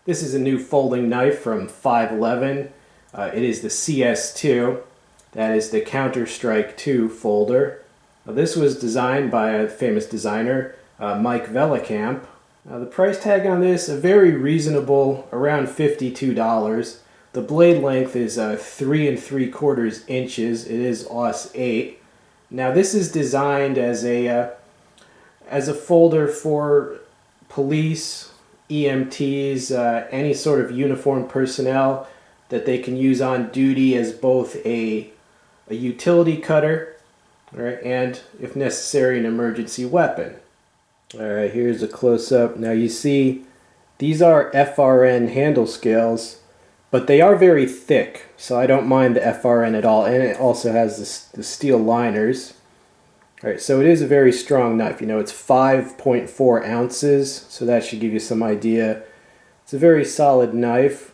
This is a new folding knife from 511. It is the CS2. That is the Counter-Strike 2 folder. This was designed by a famous designer, Mike Vellekamp. The price tag on this, a very reasonable, around $52. The blade length is 3 3/4 inches. It is AUS 8. Now this is designed as a folder for police, EMTs, any sort of uniformed personnel that they can use on duty as both a utility cutter, all right, and if necessary an emergency weapon. All right, here's a close-up. Now you see these are FRN handle scales, but they are very thick, so I don't mind the FRN at all, and it also has the steel liners. All right, so it is a very strong knife. You know, it's 5.4 ounces, so that should give you some idea. It's a very solid knife.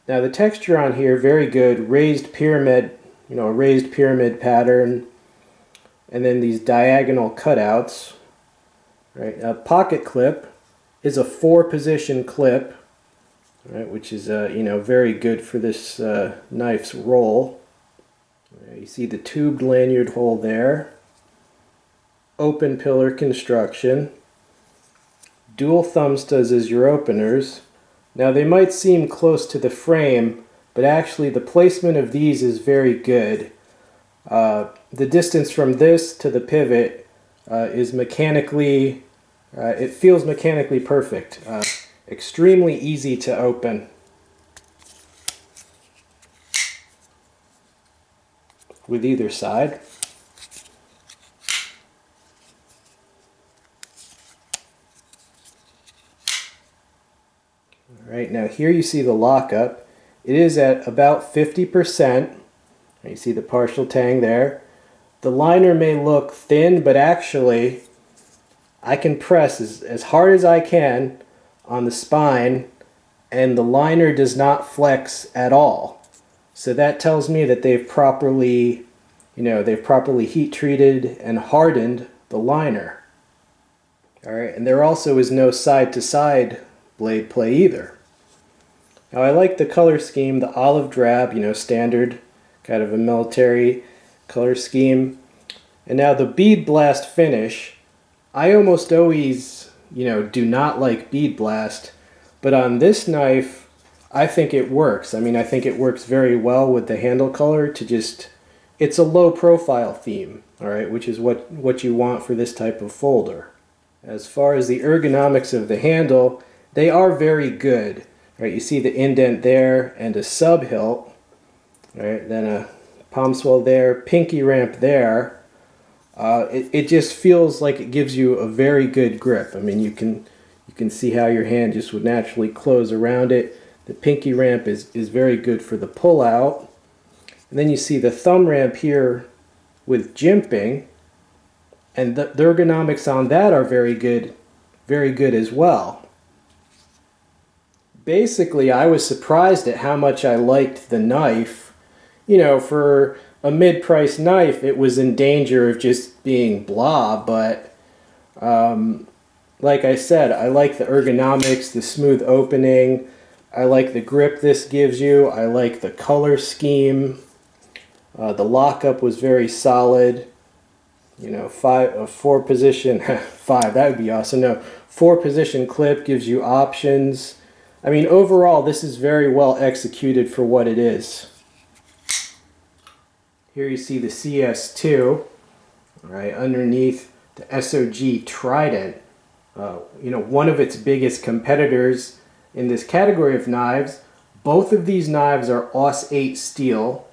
Now the texture on here, very good. Raised pyramid, you know, a raised pyramid pattern, and then these diagonal cutouts. Right, a pocket clip is a 4-position clip, right, which is you know, very good for this knife's roll. You see the tubed lanyard hole there. Open pillar construction, dual thumb studs as your openers. Now they might seem close to the frame, but actually the placement of these is very good. The distance from this to the pivot is mechanically, it feels mechanically perfect. Extremely easy to open. With either side. Alright, now here you see the lockup. It is at about 50%. You see the partial tang there. The liner may look thin, but actually I can press as hard as I can on the spine and the liner does not flex at all. So that tells me that they've properly, you know, they've properly heat treated and hardened the liner. Alright, and there also is no side to side blade play either. Now I like the color scheme, the olive drab, you know, standard kind of a military color scheme. And now the bead blast finish, I almost always, you know, do not like bead blast, but on this knife I think it works. I mean, I think it works very well with the handle color to just, it's a low profile theme, all right, which is what you want for this type of folder. As far as the ergonomics of the handle, they are very good. Right, you see the indent there and a sub hilt, right? Then a palm swell there, pinky ramp there. It just feels like it gives you a very good grip. I mean, you can see how your hand just would naturally close around it. The pinky ramp is very good for the pull out. And then you see the thumb ramp here with jimping, and the ergonomics on that are very good as well. Basically, I was surprised at how much I liked the knife. You know, for a mid-price knife, it was in danger of just being blah, but like I said, I like the ergonomics, the smooth opening, I like the grip this gives you, I like the color scheme, the lockup was very solid. You know, 4-position, 5, that would be awesome. No, 4-position clip gives you options. I mean, overall, this is very well executed for what it is. Here you see the CS2, right, underneath the SOG Trident. You know, one of its biggest competitors in this category of knives. Both of these knives are AUS 8 steel.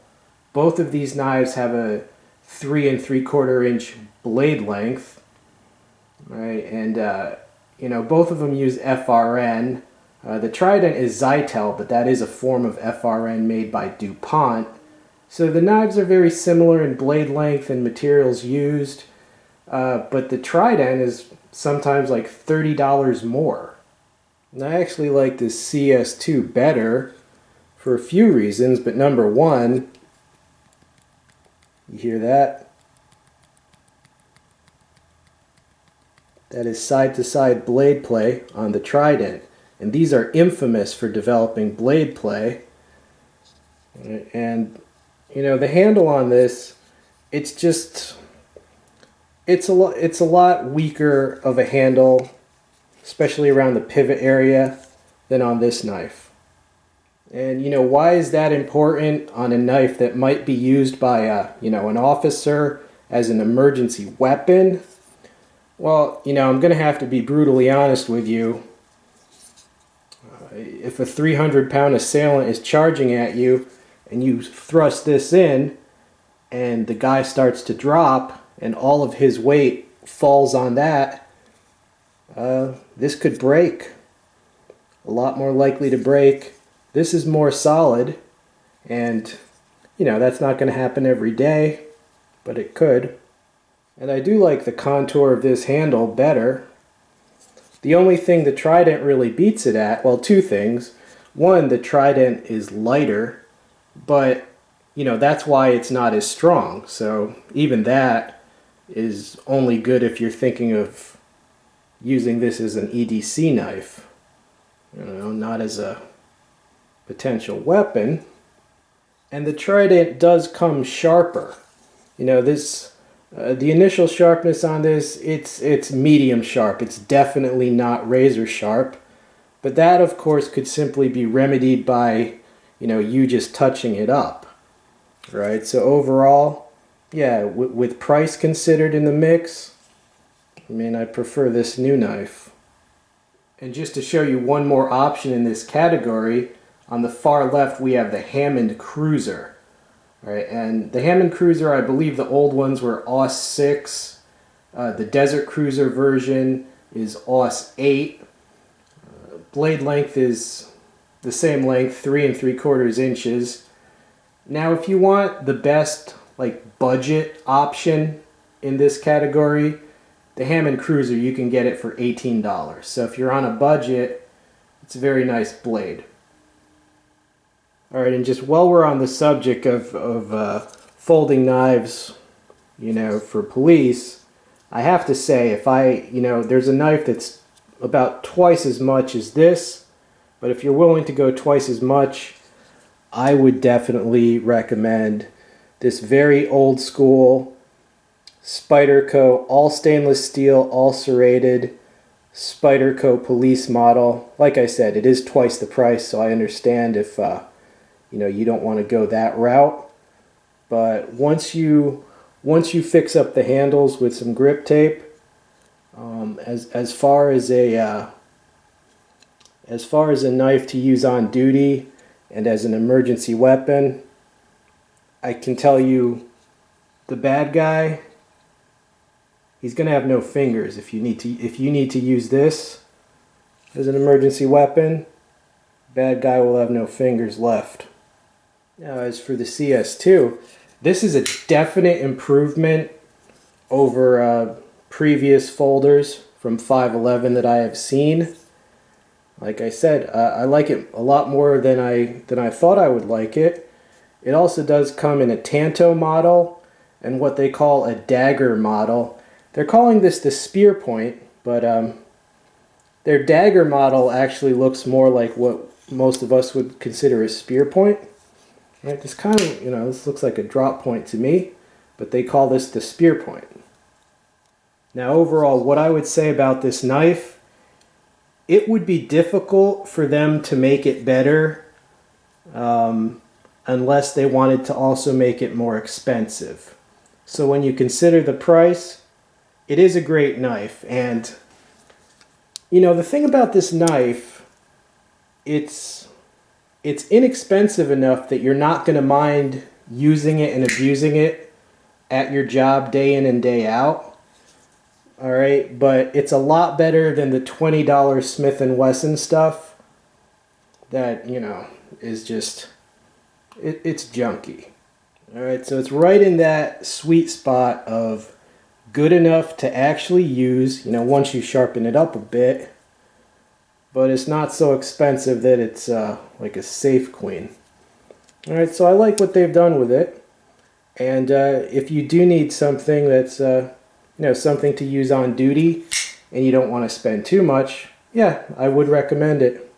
Both of these knives have a 3 3/4 inch blade length, right, and you know, both of them use FRN. The Trident is Zytel, but that is a form of FRN made by DuPont. So the knives are very similar in blade length and materials used, but the Trident is sometimes like $30 more. And I actually like this CS2 better for a few reasons, but number one, you hear that? That is side-to-side blade play on the Trident. and these are infamous for developing blade play. And you know, the handle on this, it's a lot weaker of a handle, especially around the pivot area, than on this knife. And you know, why is that important on a knife that might be used by an officer as an emergency weapon? Well, you know, I'm going to have to be brutally honest with you. If a 300-pound assailant is charging at you and you thrust this in and the guy starts to drop and all of his weight falls on that, this could break. A lot more likely to break. This is more solid, and you know, that's not going to happen every day, but it could. And I do like the contour of this handle better. The only thing the Trident really beats it at, well, two things. One, the Trident is lighter, but you know, that's why it's not as strong. So even that is only good if you're thinking of using this as an EDC knife. You know, not as a potential weapon. And the Trident does come sharper. You know, this the initial sharpness on this, it's medium sharp. It's definitely not razor sharp. But that, of course, could simply be remedied by, you know, you just touching it up. Right? So overall, yeah, with price considered in the mix, I mean, I prefer this new knife. And just to show you one more option in this category, on the far left we have the Hammond Cruiser. Right, and the Hammond Cruiser, I believe the old ones were AUS 6. The Desert Cruiser version is AUS 8. Blade length is the same length, 3 3/4 inches. Now, if you want the best like budget option in this category, the Hammond Cruiser, you can get it for $18. So if you're on a budget, it's a very nice blade. All right, and just while we're on the subject of folding knives, you know, for police, I have to say, there's a knife that's about twice as much as this, but if you're willing to go twice as much, I would definitely recommend this very old school Spyderco, all stainless steel, all serrated Spyderco police model. Like I said, it is twice the price, so I understand if you don't want to go that route. But once you fix up the handles with some grip tape, as far as a knife to use on duty and as an emergency weapon, I can tell you, the bad guy, he's going to have no fingers if you need to use this as an emergency weapon. Bad guy will have no fingers left. Now, as for the CS2, this is a definite improvement over previous folders from 511 that I have seen. Like I said, I like it a lot more than I thought I would like it. It also does come in a Tanto model and what they call a dagger model. They're calling this the spear point, but their dagger model actually looks more like what most of us would consider a spear point. Right, this kind of, this looks like a drop point to me, but they call this the spear point. Now overall, what I would say about this knife, it would be difficult for them to make it better unless they wanted to also make it more expensive. So when you consider the price, it is a great knife. And, the thing about this knife, it's inexpensive enough that you're not going to mind using it and abusing it at your job day in and day out. All right, but it's a lot better than the $20 Smith & Wesson stuff that, is just, it's junky. All right, so it's right in that sweet spot of good enough to actually use, once you sharpen it up a bit, but it's not so expensive that it's like a safe queen. All right, so I like what they've done with it. And if you do need something that's, something to use on duty and you don't want to spend too much, yeah, I would recommend it.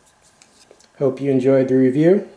Hope you enjoyed the review.